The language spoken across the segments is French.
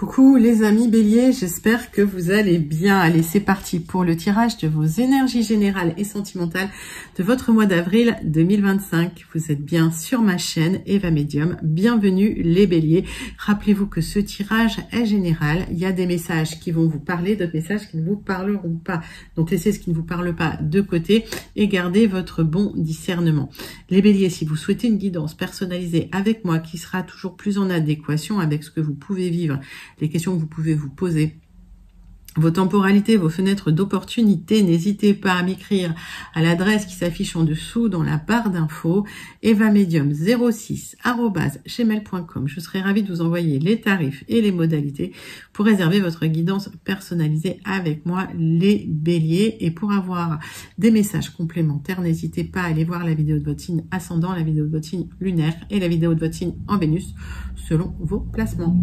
Coucou les amis béliers, j'espère que vous allez bien. Allez, c'est parti pour le tirage de vos énergies générales et sentimentales de votre mois d'avril 2025. Vous êtes bien sur ma chaîne Eva Medium. Bienvenue les béliers. Rappelez-vous que ce tirage est général. Il y a des messages qui vont vous parler, d'autres messages qui ne vous parleront pas. Donc laissez ce qui ne vous parle pas de côté et gardez votre bon discernement. Les béliers, si vous souhaitez une guidance personnalisée avec moi qui sera toujours plus en adéquation avec ce que vous pouvez vivre, les questions que vous pouvez vous poser, vos temporalités, vos fenêtres d'opportunité, n'hésitez pas à m'écrire à l'adresse qui s'affiche en dessous dans la barre d'infos, evamedium06@gmail.com. Je serai ravie de vous envoyer les tarifs et les modalités pour réserver votre guidance personnalisée avec moi, les béliers. Et pour avoir des messages complémentaires, n'hésitez pas à aller voir la vidéo de votre signe ascendant, la vidéo de votre signe lunaire et la vidéo de votre signe en Vénus selon vos placements.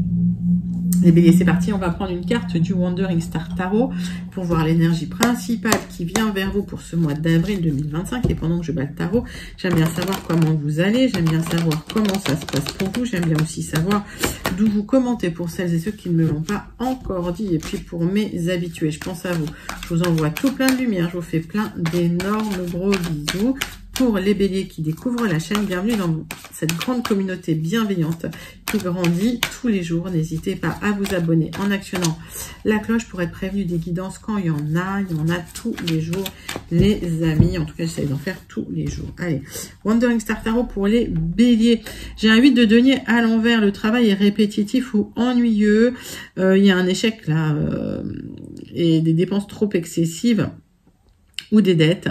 Les béliers, c'est parti. On va prendre une carte du Wandering Star Tarot pour voir l'énergie principale qui vient vers vous pour ce mois d'avril 2025. Et pendant que je bats le tarot, j'aime bien savoir comment vous allez, j'aime bien savoir comment ça se passe pour vous, j'aime bien aussi savoir d'où vous commentez pour celles et ceux qui ne me l'ont pas encore dit. Et puis pour mes habitués, je pense à vous. Je vous envoie tout plein de lumière, je vous fais plein d'énormes gros bisous. Pour les béliers qui découvrent la chaîne, bienvenue dans cette grande communauté bienveillante qui grandit tous les jours. N'hésitez pas à vous abonner en actionnant la cloche pour être prévenu des guidances quand il y en a. Il y en a tous les jours, les amis. En tout cas, j'essaie d'en faire tous les jours. Allez, Wandering Star Tarot pour les béliers. J'ai un 8 de denier à l'envers. Le travail est répétitif ou ennuyeux. Il y a un échec là et des dépenses trop excessives ou des dettes.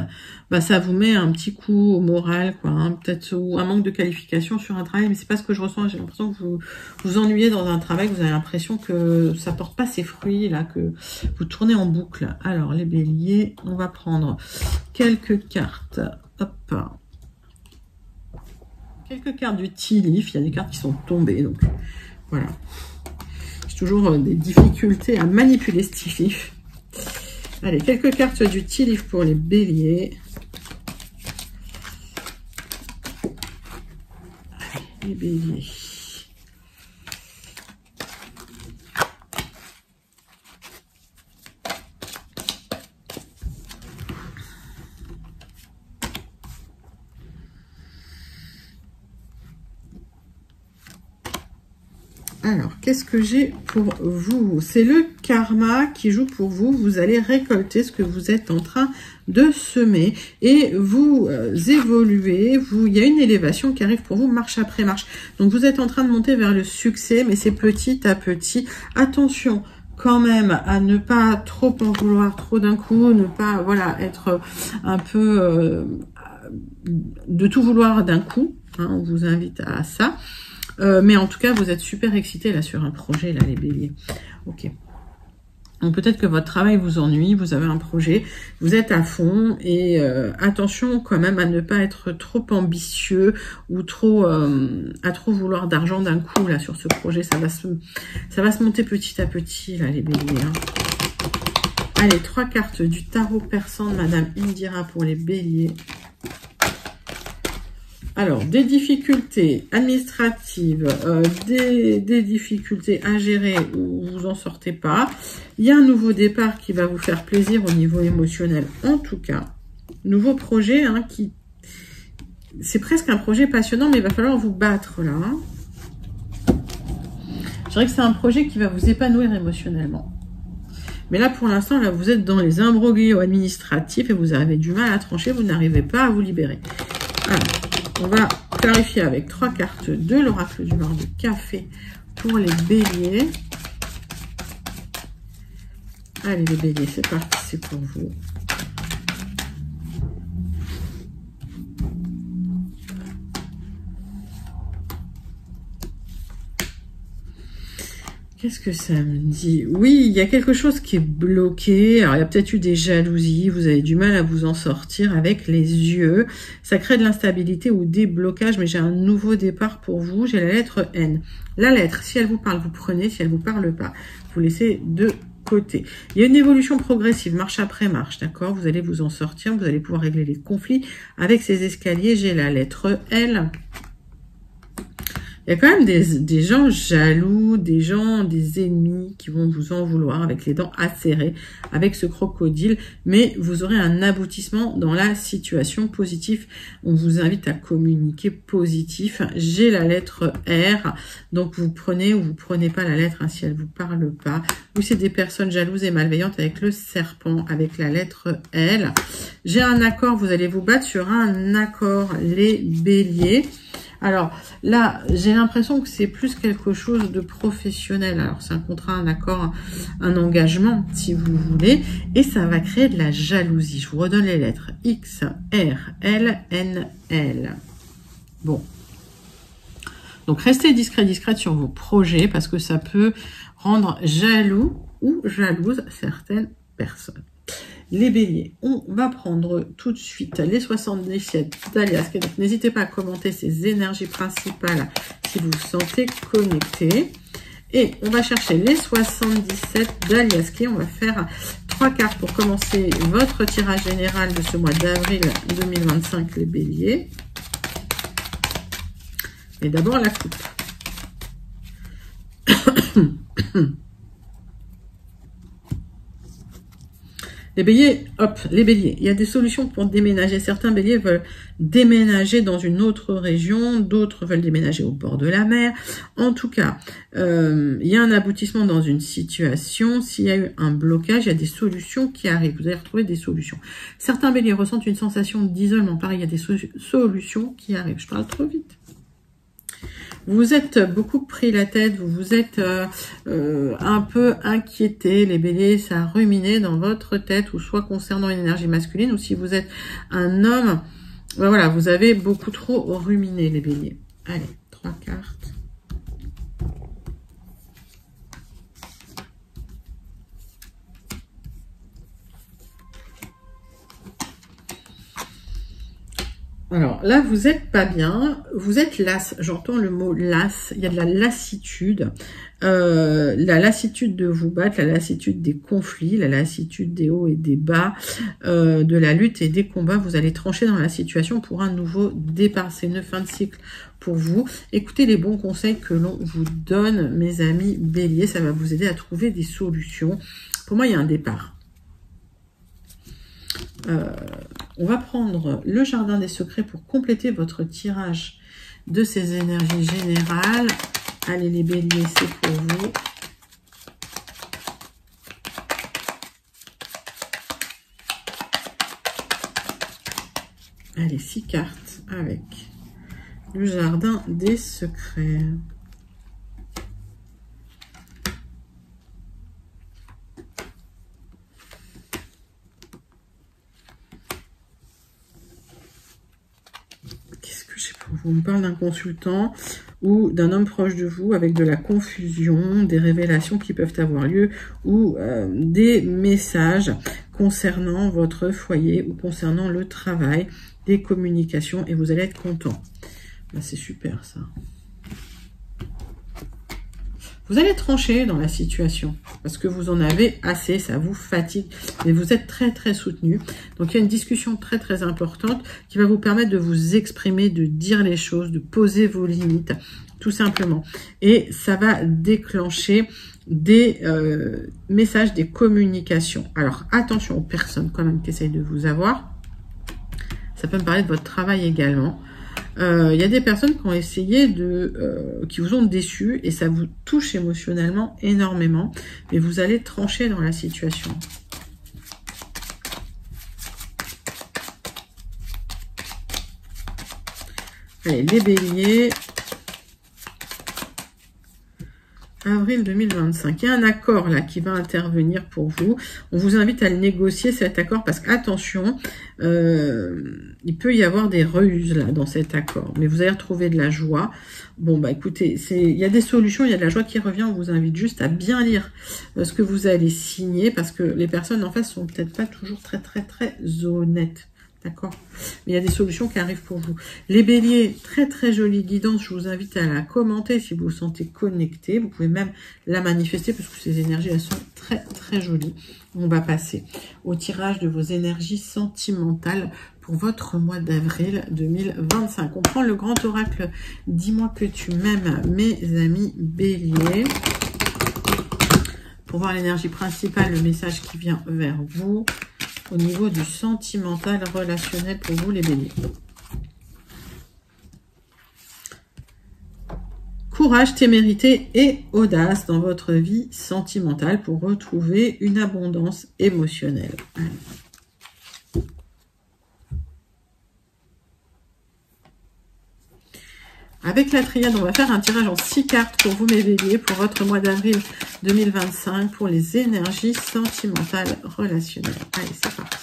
Bah, ça vous met un petit coup au moral, quoi, hein, peut-être, ou un manque de qualification sur un travail, mais c'est pas ce que je ressens. J'ai l'impression que vous vous ennuyez dans un travail, que vous avez l'impression que ça porte pas ses fruits, là, que vous tournez en boucle. Alors, les béliers, on va prendre quelques cartes. Hop. Quelques cartes du Tea Leaf. Il y a des cartes qui sont tombées, donc voilà. J'ai toujours des difficultés à manipuler ce Tea Leaf. Allez, quelques cartes du Tea Leaf pour les béliers. Allez, les béliers. Alors, qu'est-ce que j'ai pour vous? C'est le karma qui joue pour vous. Vous allez récolter ce que vous êtes en train de semer et vous évoluez. Il y a une élévation qui arrive pour vous, marche après marche. Donc, vous êtes en train de monter vers le succès, mais c'est petit à petit. Attention quand même à ne pas trop en vouloir trop d'un coup, ne pas voilà être un peu de tout vouloir d'un coup. Hein, on vous invite à ça. Mais en tout cas, vous êtes super excités là sur un projet, là, les béliers. Ok. Donc peut-être que votre travail vous ennuie, vous avez un projet, vous êtes à fond et attention quand même à ne pas être trop ambitieux ou trop à trop vouloir d'argent d'un coup là sur ce projet. Ça va se monter petit à petit là, les béliers. Hein. Allez, 3 cartes du tarot persan de Madame Indira pour les béliers. Alors, des difficultés administratives, des difficultés à gérer où vous en sortez pas. Il y a un nouveau départ qui va vous faire plaisir au niveau émotionnel. En tout cas, nouveau projet hein, qui... C'est presque un projet passionnant, mais il va falloir vous battre là. Hein. Je dirais que c'est un projet qui va vous épanouir émotionnellement. Mais là, pour l'instant, là, vous êtes dans les imbroglios administratifs et vous avez du mal à trancher, vous n'arrivez pas à vous libérer. Alors, on va clarifier avec 3 cartes de l'oracle du noir de café pour les béliers. Allez les béliers, c'est parti, c'est pour vous. Qu'est-ce que ça me dit? Oui, il y a quelque chose qui est bloqué. Alors, il y a peut-être eu des jalousies. Vous avez du mal à vous en sortir avec les yeux. Ça crée de l'instabilité ou des blocages, mais j'ai un nouveau départ pour vous. J'ai la lettre N. La lettre, si elle vous parle, vous prenez. Si elle vous parle pas, vous laissez de côté. Il y a une évolution progressive, marche après marche, d'accord? Vous allez vous en sortir. Vous allez pouvoir régler les conflits avec ces escaliers. J'ai la lettre L. Il y a quand même des gens jaloux, des ennemis qui vont vous en vouloir avec les dents acérées, avec ce crocodile, mais vous aurez un aboutissement dans la situation positive. On vous invite à communiquer positif. J'ai la lettre R, donc vous prenez ou vous prenez pas la lettre, hein, si elle vous parle pas. Ou c'est des personnes jalouses et malveillantes avec le serpent, avec la lettre L. J'ai un accord, vous allez vous battre sur un accord, les béliers. Alors là, j'ai l'impression que c'est plus quelque chose de professionnel. Alors c'est un contrat, un accord, un engagement, si vous voulez. Et ça va créer de la jalousie. Je vous redonne les lettres. X, R, L, N, L. Bon. Donc restez discrète sur vos projets parce que ça peut rendre jaloux ou jalouse certaines personnes. Les béliers, on va prendre tout de suite les 77 d'Aliasque. Donc n'hésitez pas à commenter ces énergies principales si vous vous sentez connecté. Et on va chercher les 77 d'Aliasque. On va faire 3 cartes pour commencer votre tirage général de ce mois d'avril 2025, les béliers. Et d'abord la coupe. Les béliers, hop, les béliers, il y a des solutions pour déménager. Certains béliers veulent déménager dans une autre région, d'autres veulent déménager au bord de la mer. En tout cas, il y a un aboutissement dans une situation. S'il y a eu un blocage, il y a des solutions qui arrivent. Vous allez retrouver des solutions. Certains béliers ressentent une sensation d'isolement. Pareil, il y a des solutions qui arrivent. Je parle trop vite. Vous êtes beaucoup pris la tête, vous vous êtes un peu inquiété, les béliers, ça a ruminé dans votre tête, ou soit concernant une énergie masculine, ou si vous êtes un homme, ben voilà, vous avez beaucoup trop ruminé, les béliers. Allez, 3 cartes. Alors là, vous êtes pas bien, vous êtes las, j'entends le mot las, il y a de la lassitude, la lassitude de vous battre, la lassitude des conflits, la lassitude des hauts et des bas, de la lutte et des combats. Vous allez trancher dans la situation pour un nouveau départ. C'est une fin de cycle pour vous. Écoutez les bons conseils que l'on vous donne, mes amis béliers, ça va vous aider à trouver des solutions. Pour moi, il y a un départ. On va prendre le jardin des secrets pour compléter votre tirage de ces énergies générales. Allez les béliers, c'est pour vous. Allez, 6 cartes avec le jardin des secrets. On me parle d'un consultant ou d'un homme proche de vous avec de la confusion, des révélations qui peuvent avoir lieu ou des messages concernant votre foyer ou concernant le travail, des communications et vous allez être content. Là, c'est super ça. Vous allez trancher dans la situation parce que vous en avez assez, ça vous fatigue, mais vous êtes très très soutenu. Donc il y a une discussion très très importante qui va vous permettre de vous exprimer, de dire les choses, de poser vos limites, tout simplement. Et ça va déclencher des messages, des communications. Alors attention aux personnes quand même qui essayent de vous avoir. Ça peut me parler de votre travail également. Il y a des personnes qui ont essayé qui vous ont déçu et ça vous touche émotionnellement énormément, mais vous allez trancher dans la situation. Allez, les béliers. Avril 2025. Il y a un accord là qui va intervenir pour vous. On vous invite à le négocier cet accord parce qu'attention, il peut y avoir des ruses là dans cet accord. Mais vous allez retrouver de la joie. Bon bah écoutez, il y a des solutions, il y a de la joie qui revient. On vous invite juste à bien lire ce que vous allez signer parce que les personnes en face sont peut-être pas toujours très honnêtes. D'accord? Mais il y a des solutions qui arrivent pour vous. Les béliers, très très jolie guidance. Je vous invite à la commenter si vous vous sentez connecté. Vous pouvez même la manifester parce que ces énergies, elles sont très très jolies. On va passer au tirage de vos énergies sentimentales pour votre mois d'avril 2025. On prend le grand oracle. Dis-moi que tu m'aimes, mes amis béliers. Pour voir l'énergie principale, le message qui vient vers vous. Au niveau du sentimental relationnel pour vous les béliers. Courage, témérité et audace dans votre vie sentimentale pour retrouver une abondance émotionnelle. Allez. Avec la triade, on va faire un tirage en 6 cartes pour vous mes béliers pour votre mois d'avril 2025 pour les énergies sentimentales relationnelles. Allez, c'est parti.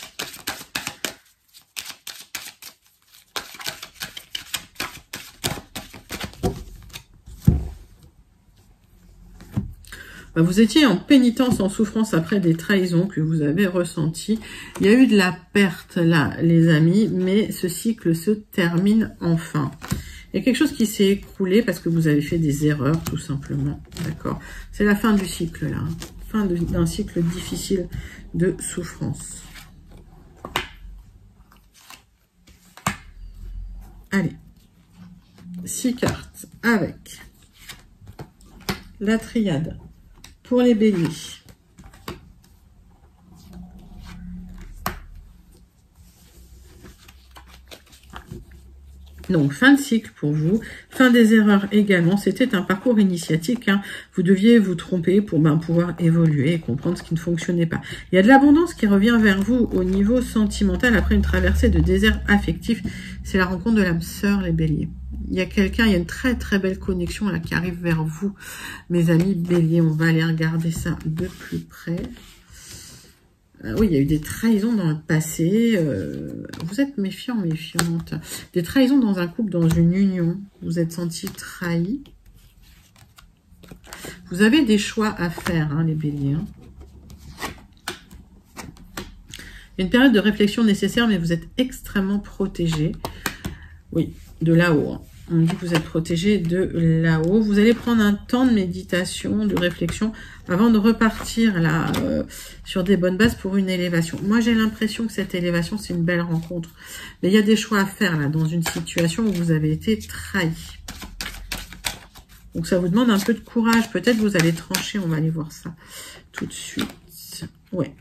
Vous étiez en pénitence, en souffrance après des trahisons que vous avez ressenties. Il y a eu de la perte là, les amis, mais ce cycle se termine enfin. Il y a quelque chose qui s'est écroulé parce que vous avez fait des erreurs, tout simplement. D'accord? C'est la fin du cycle, là. Hein. Fin d'un cycle difficile de souffrance. Allez. 6 cartes avec la triade pour les béliers. Donc, fin de cycle pour vous, fin des erreurs également. C'était un parcours initiatique. Hein. Vous deviez vous tromper pour pouvoir évoluer et comprendre ce qui ne fonctionnait pas. Il y a de l'abondance qui revient vers vous au niveau sentimental après une traversée de désert affectif. C'est la rencontre de l'âme sœur, les béliers. Il y a quelqu'un, il y a une très très belle connexion là qui arrive vers vous, mes amis béliers. On va aller regarder ça de plus près. Oui, il y a eu des trahisons dans le passé. Vous êtes méfiant, méfiante. Des trahisons dans un couple, dans une union. Vous êtes senti trahi. Vous avez des choix à faire, hein, les béliers. Hein. Il y a une période de réflexion nécessaire, mais vous êtes extrêmement protégé. Oui, de là-haut. Hein. On dit que vous êtes protégé de là-haut. Vous allez prendre un temps de méditation, de réflexion, avant de repartir là sur des bonnes bases pour une élévation. Moi, j'ai l'impression que cette élévation, c'est une belle rencontre. Mais il y a des choix à faire là, dans une situation où vous avez été trahi. Donc, ça vous demande un peu de courage. Peut-être vous allez trancher, on va aller voir ça tout de suite. Ouais.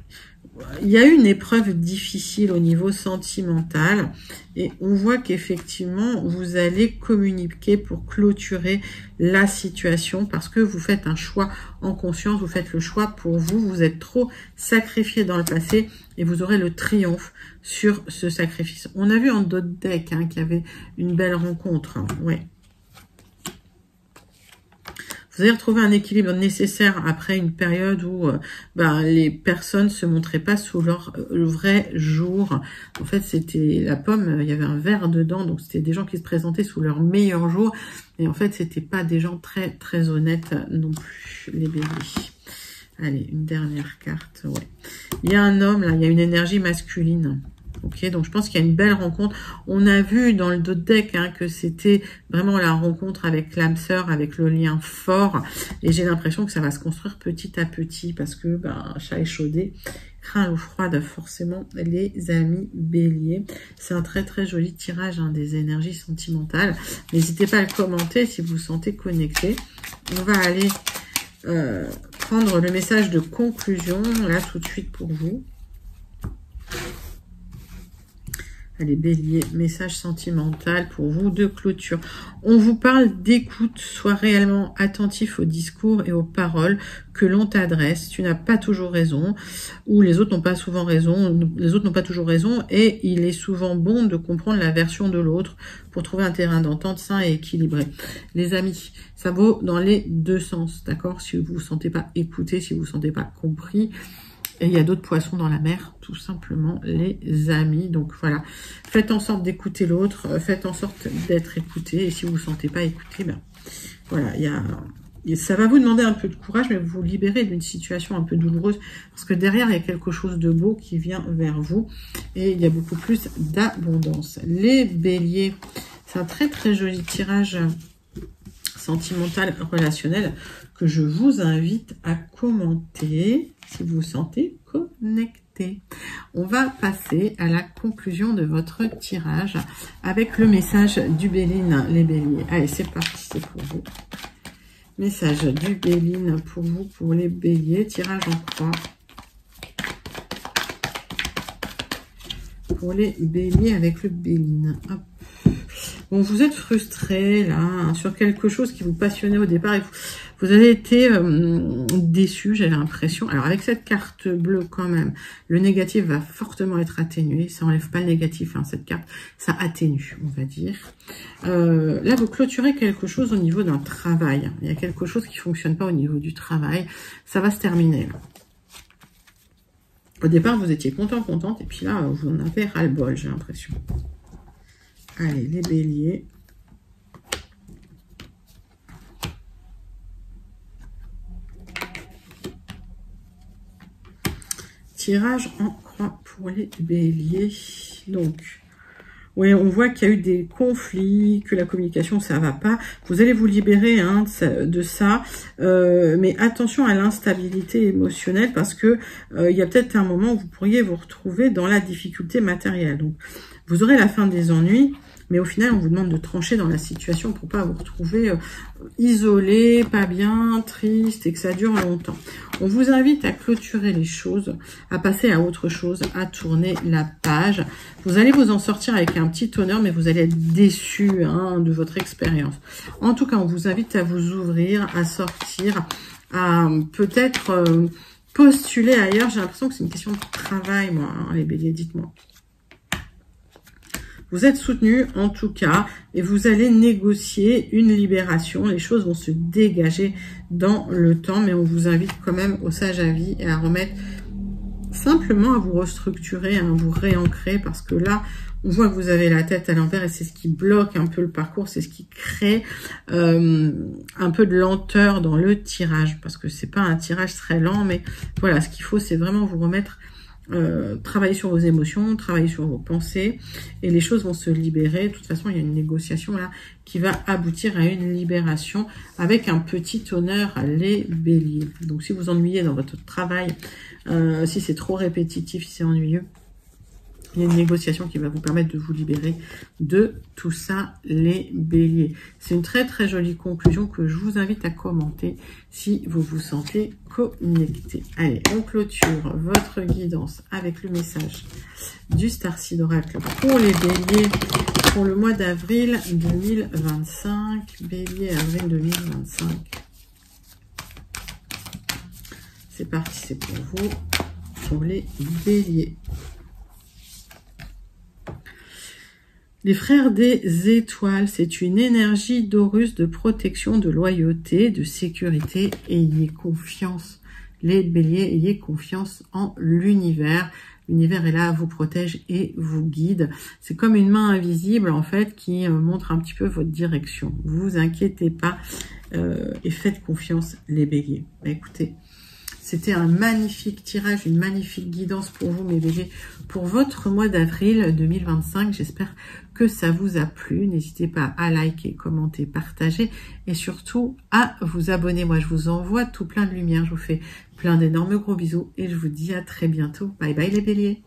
Il y a eu une épreuve difficile au niveau sentimental et on voit qu'effectivement, vous allez communiquer pour clôturer la situation parce que vous faites un choix en conscience, vous faites le choix pour vous, vous êtes trop sacrifié dans le passé et vous aurez le triomphe sur ce sacrifice. On a vu en d'autres decks hein, qu'il y avait une belle rencontre, hein, ouais. Vous allez retrouver un équilibre nécessaire après une période où les personnes se montraient pas sous leur vrai jour. En fait, c'était la pomme, il y avait un verre dedans, donc c'était des gens qui se présentaient sous leur meilleur jour. Et en fait, c'était pas des gens très très honnêtes non plus, les béliers. Allez, une dernière carte, ouais. Il y a un homme, là, il y a une énergie masculine. Ok, donc je pense qu'il y a une belle rencontre. On a vu dans le dos de deck hein, que c'était vraiment la rencontre avec l'âme sœur, avec le lien fort. Et j'ai l'impression que ça va se construire petit à petit parce que chat échaudé craint l'eau froide forcément les amis béliers. C'est un très très joli tirage hein, des énergies sentimentales. N'hésitez pas à le commenter si vous vous sentez connecté. On va aller prendre le message de conclusion là tout de suite pour vous. Allez, bélier, message sentimental pour vous de clôture. On vous parle d'écoute, sois réellement attentif aux discours et aux paroles que l'on t'adresse. Tu n'as pas toujours raison, ou les autres n'ont pas souvent raison, les autres n'ont pas toujours raison, et il est souvent bon de comprendre la version de l'autre pour trouver un terrain d'entente sain et équilibré. Les amis, ça vaut dans les deux sens, d'accord? Si vous vous sentez pas écouté, si vous vous sentez pas compris, et il y a d'autres poissons dans la mer, tout simplement, les amis. Donc voilà, faites en sorte d'écouter l'autre, faites en sorte d'être écouté. Et si vous ne vous sentez pas écouté, voilà, il ça va vous demander un peu de courage, mais vous vous libérez d'une situation un peu douloureuse, parce que derrière, il y a quelque chose de beau qui vient vers vous, et il y a beaucoup plus d'abondance. Les béliers, c'est un très très joli tirage sentimental, relationnel, que je vous invite à commenter, si vous vous sentez connecté. On va passer à la conclusion de votre tirage, avec le message du Béline, les béliers. Allez, c'est parti, c'est pour vous. Message du Béline pour vous, pour les béliers. Tirage en croix. Pour les béliers avec le Béline. Hop. Bon, vous êtes frustré là, hein, sur quelque chose qui vous passionnait au départ. Et vous avez été déçu, j'ai l'impression. Alors, avec cette carte bleue quand même, le négatif va fortement être atténué. Ça n'enlève pas le négatif, hein, cette carte. Ça atténue, on va dire. Là, vous clôturez quelque chose au niveau d'un travail. Il y a quelque chose qui ne fonctionne pas au niveau du travail. Ça va se terminer, là. Au départ, vous étiez contente. Et puis là, vous en avez ras-le-bol, j'ai l'impression. Allez, les béliers. Tirage en croix pour les béliers. Donc, oui, on voit qu'il y a eu des conflits, que la communication, ça va pas. Vous allez vous libérer hein, de ça. Mais attention à l'instabilité émotionnelle, parce que il y a peut-être un moment où vous pourriez vous retrouver dans la difficulté matérielle. Donc, vous aurez la fin des ennuis. Mais au final, on vous demande de trancher dans la situation pour pas vous retrouver isolé, pas bien, triste et que ça dure longtemps. On vous invite à clôturer les choses, à passer à autre chose, à tourner la page. Vous allez vous en sortir avec un petit honneur, mais vous allez être déçu hein, de votre expérience. En tout cas, on vous invite à vous ouvrir, à sortir, à peut-être postuler ailleurs. J'ai l'impression que c'est une question de travail, moi, hein, les béliers, dites-moi. Vous êtes soutenu en tout cas et vous allez négocier une libération. Les choses vont se dégager dans le temps, mais on vous invite quand même au sage avis et à remettre simplement à vous restructurer, à vous réancrer, parce que là, on voit que vous avez la tête à l'envers et c'est ce qui bloque un peu le parcours, c'est ce qui crée un peu de lenteur dans le tirage, parce que c'est pas un tirage très lent, mais voilà, ce qu'il faut, c'est vraiment vous remettre travailler sur vos émotions, travailler sur vos pensées et les choses vont se libérer. De toute façon, il y a une négociation là qui va aboutir à une libération avec un petit honneur à les béliers. Donc si vous ennuyez dans votre travail, si c'est trop répétitif, si c'est ennuyeux, il y a une négociation qui va vous permettre de vous libérer de tout ça, les béliers. C'est une très très jolie conclusion que je vous invite à commenter si vous vous sentez connecté. Allez, on clôture votre guidance avec le message du Starseed Oracle pour les béliers pour le mois d'avril 2025. Bélier, avril 2025. C'est parti, c'est pour vous, pour les béliers. Les frères des étoiles, c'est une énergie d'Horus de protection, de loyauté, de sécurité. Ayez confiance, les béliers, ayez confiance en l'univers. L'univers est là, vous protège et vous guide. C'est comme une main invisible, en fait, qui montre un petit peu votre direction. Vous vous inquiétez pas et faites confiance, les béliers. Bah, écoutez, c'était un magnifique tirage, une magnifique guidance pour vous, mes béliers, pour votre mois d'avril 2025. J'espère que ça vous a plu. N'hésitez pas à liker, commenter, partager et surtout à vous abonner. Moi, je vous envoie tout plein de lumière. Je vous fais plein d'énormes gros bisous et je vous dis à très bientôt. Bye bye les béliers.